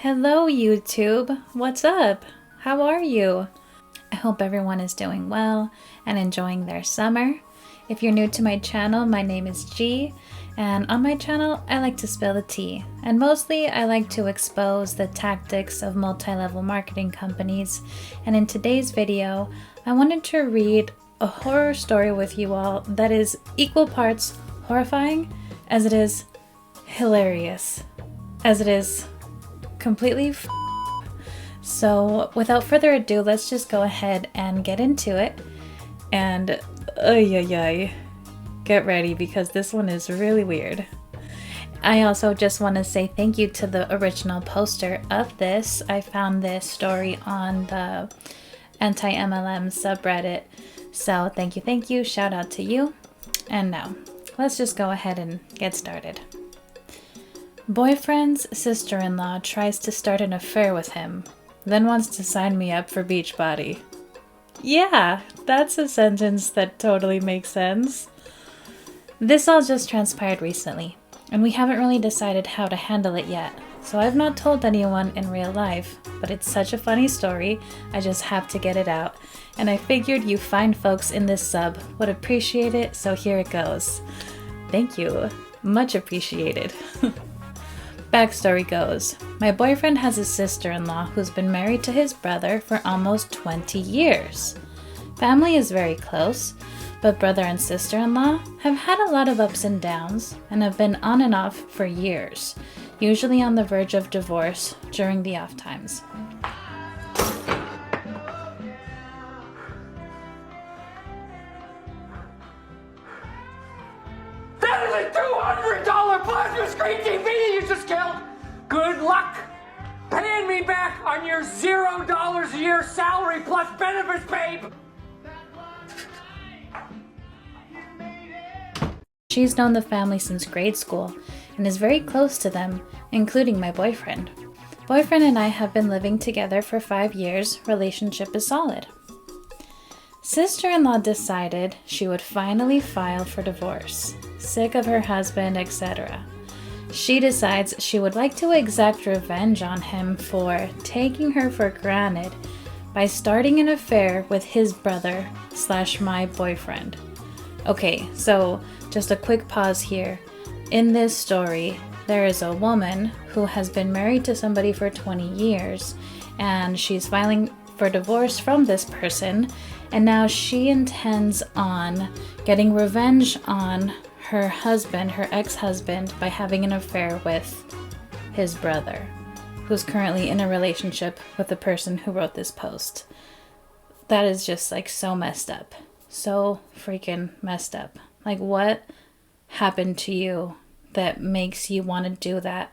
Hello YouTube, what's up? How are you? I hope everyone is doing well and enjoying their summer. If you're new to my channel, my name is G, and on my channel I like to spill the tea, and mostly I like to expose the tactics of multi-level marketing companies. And in today's video, I wanted to read a horror story with you all that is equal parts horrifying as it is hilarious, as it is completely So without further ado, let's just go ahead and get into it. And get ready because this one is really weird. I also just want to say thank you to the original poster of this. I found this story on the ANTIMLM subreddit. So thank you, shout out to you. And now, let's just go ahead and get started. Boyfriend's sister-in-law tries to start an affair with him, then wants to sign me up for Beachbody. Yeah, that's a sentence that totally makes sense. This all just transpired recently, and we haven't really decided how to handle it yet, so I've not told anyone in real life, but it's such a funny story, I just have to get it out, and I figured you fine folks in this sub would appreciate it, so here it goes. Thank you. Much appreciated. Backstory goes, my boyfriend has a sister-in-law who's been married to his brother for almost 20 years. Family is very close, but brother and sister-in-law have had a lot of ups and downs and have been on and off for years, usually on the verge of divorce during the off times. That is a $200 plasma screen TV you just killed! Good luck paying me back on your $0 a year salary plus benefits, babe! She's known the family since grade school and is very close to them, including my boyfriend. Boyfriend and I have been living together for 5 years. Relationship is solid. Sister-in-law decided she would finally file for divorce, sick of her husband, etc. She decides she would like to exact revenge on him for taking her for granted by starting an affair with his brother / my boyfriend. Okay, so just a quick pause here. In this story, there is a woman who has been married to somebody for 20 years, and she's filing for divorce from this person, and now she intends on getting revenge on her husband, her ex-husband, by having an affair with his brother, who's currently in a relationship with the person who wrote this post. That is just like so messed up. So freaking messed up. Like, what happened to you that makes you want to do that?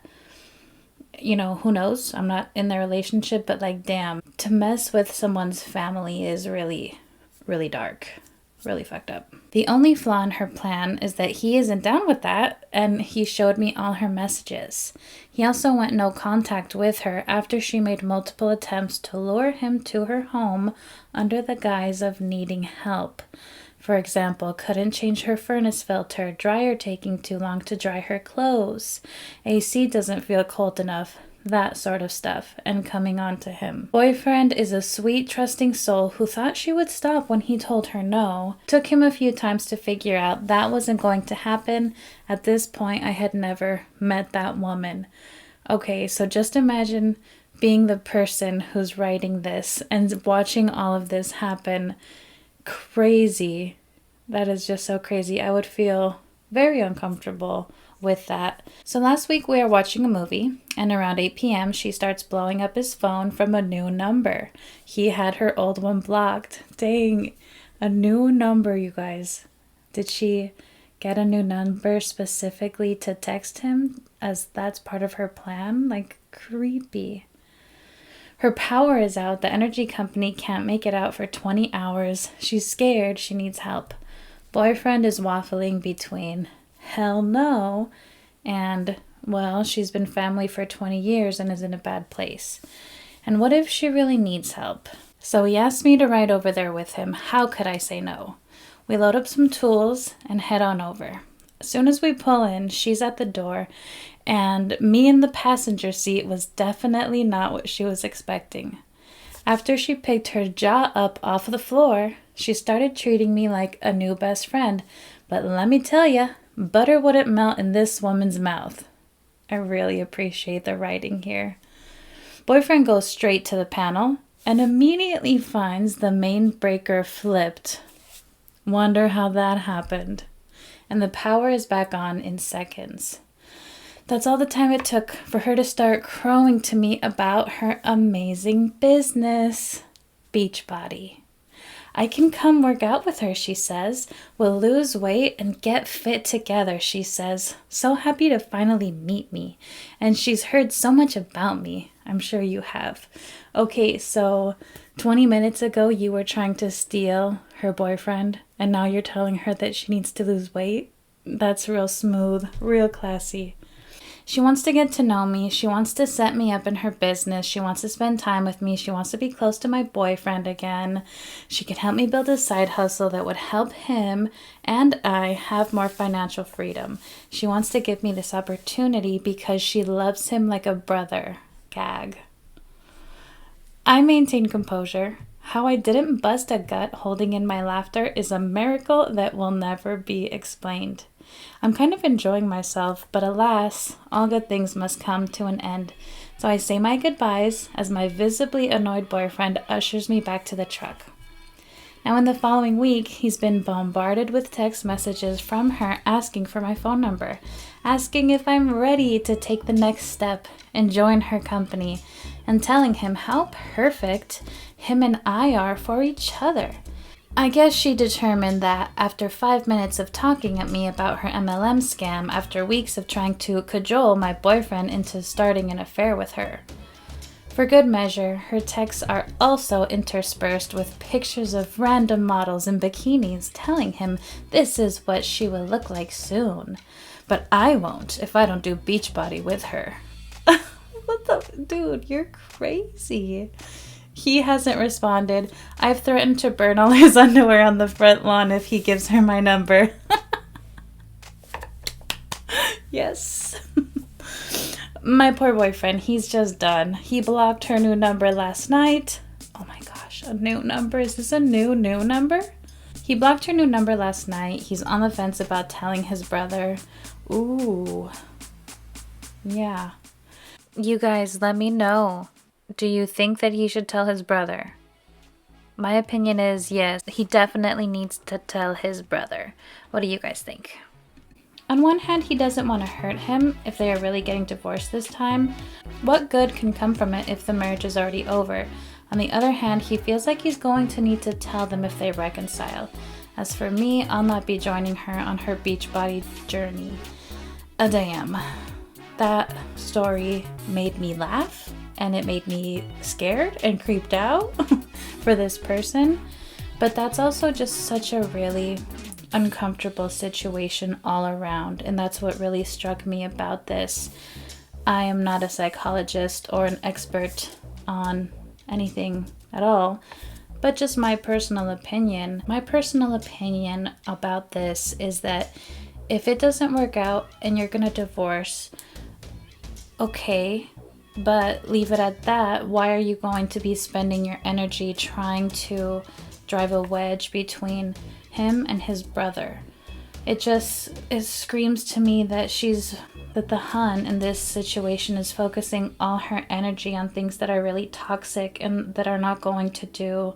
You know, who knows? I'm not in their relationship, but like, damn, to mess with someone's family is really, really dark. Really fucked up. The only flaw in her plan is that he isn't down with that, and he showed me all her messages. He also went no contact with her after she made multiple attempts to lure him to her home under the guise of needing help. For example, couldn't change her furnace filter, dryer taking too long to dry her clothes, AC doesn't feel cold enough, that sort of stuff, and coming on to him. Boyfriend is a sweet, trusting soul who thought she would stop when he told her no. Took him a few times to figure out that wasn't going to happen. At this point, I had never met that woman. Okay, so just imagine being the person who's writing this and watching all of this happen. Crazy. That is just so crazy. I would feel very uncomfortable with that. So last week we were watching a movie, and around 8 p.m. she starts blowing up his phone from a new number. He had her old one blocked. Dang, a new number, you guys. Did she get a new number specifically to text him, as that's part of her plan? Like, creepy. Her power is out. The energy company can't make it out for 20 hours. She's scared. She needs help. Boyfriend is waffling between hell no and, well, she's been family for 20 years and is in a bad place. And what if she really needs help? So he asked me to ride over there with him. How could I say no? We load up some tools and head on over. As soon as we pull in, she's at the door and me in the passenger seat was definitely not what she was expecting. After she picked her jaw up off the floor, she started treating me like a new best friend. But let me tell ya, butter wouldn't melt in this woman's mouth. I really appreciate the writing here. Boyfriend goes straight to the panel and immediately finds the main breaker flipped. Wonder how that happened. And the power is back on in seconds. That's all the time it took for her to start crowing to me about her amazing business. Beachbody. I can come work out with her, she says. We'll lose weight and get fit together, she says. So happy to finally meet me. And she's heard so much about me. I'm sure you have. Okay, so 20 minutes ago you were trying to steal her boyfriend, and now you're telling her that she needs to lose weight? That's real smooth, real classy. She wants to get to know me. She wants to set me up in her business. She wants to spend time with me. She wants to be close to my boyfriend again. She could help me build a side hustle that would help him and I have more financial freedom. She wants to give me this opportunity because she loves him like a brother. Gag. I maintain composure. How I didn't bust a gut holding in my laughter is a miracle that will never be explained. I'm kind of enjoying myself, but alas, all good things must come to an end. So I say my goodbyes as my visibly annoyed boyfriend ushers me back to the truck. Now in the following week, he's been bombarded with text messages from her asking for my phone number, asking if I'm ready to take the next step and join her company, and telling him how perfect him and I are for each other. I guess she determined that after 5 minutes of talking at me about her MLM scam, after weeks of trying to cajole my boyfriend into starting an affair with her. For good measure, her texts are also interspersed with pictures of random models in bikinis telling him this is what she will look like soon. But I won't if I don't do Beachbody with her. What the? Dude, you're crazy. He hasn't responded. I've threatened to burn all his underwear on the front lawn if he gives her my number. Yes. My poor boyfriend, he's just done. He blocked her new number last night. Oh my gosh, a new number? Is this a new number? He blocked her new number last night. He's on the fence about telling his brother. Ooh. Yeah. You guys, let me know. Do you think that he should tell his brother? My opinion is yes, he definitely needs to tell his brother. What do you guys think? On one hand, he doesn't want to hurt him if they are really getting divorced this time. What good can come from it if the marriage is already over? On the other hand, he feels like he's going to need to tell them if they reconcile. As for me, I'll not be joining her on her Beachbody journey. Damn. That story made me laugh. And it made me scared and creeped out for this person. But that's also just such a really uncomfortable situation all around. And that's what really struck me about this. I am not a psychologist or an expert on anything at all, but just my personal opinion. My personal opinion about this is that if it doesn't work out and you're gonna divorce, okay, but leave it at that. Why are you going to be spending your energy trying to drive a wedge between him and his brother? It screams to me that the Hun in this situation is focusing all her energy on things that are really toxic and that are not going to do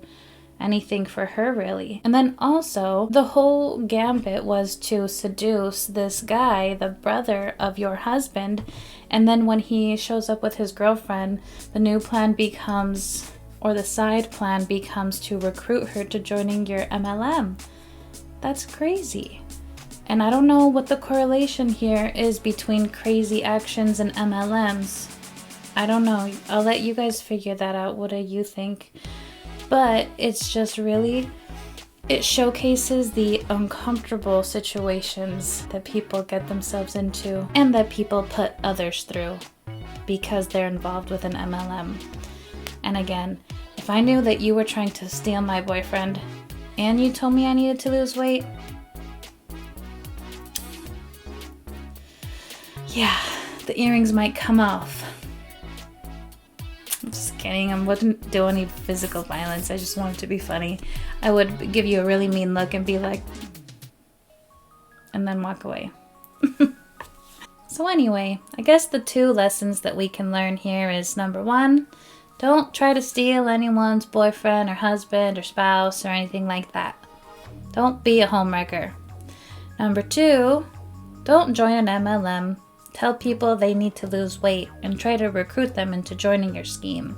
anything for her really. And then also the whole gambit was to seduce this guy, the brother of your husband, and then when he shows up with his girlfriend, the new plan becomes, or the side plan becomes, to recruit her to joining your MLM. That's crazy. And I don't know what the correlation here is between crazy actions and MLMs. I don't know. I'll let you guys figure that out. What do you think? But it's just really, it showcases the uncomfortable situations that people get themselves into and that people put others through because they're involved with an MLM. And again, if I knew that you were trying to steal my boyfriend and you told me I needed to lose weight, yeah, the earrings might come off. I'm just kidding. I wouldn't do any physical violence. I just want it to be funny. I would give you a really mean look and be like, and then walk away. So anyway, I guess the 2 lessons that we can learn here is number 1, don't try to steal anyone's boyfriend or husband or spouse or anything like that. Don't be a homewrecker. Number 2, don't join an MLM. Tell people they need to lose weight and try to recruit them into joining your scheme.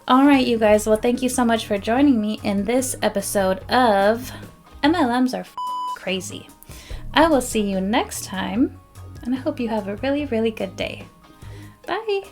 Alright, you guys. Well, thank you so much for joining me in this episode of MLMs Are Crazy. I will see you next time, and I hope you have a really, really good day. Bye!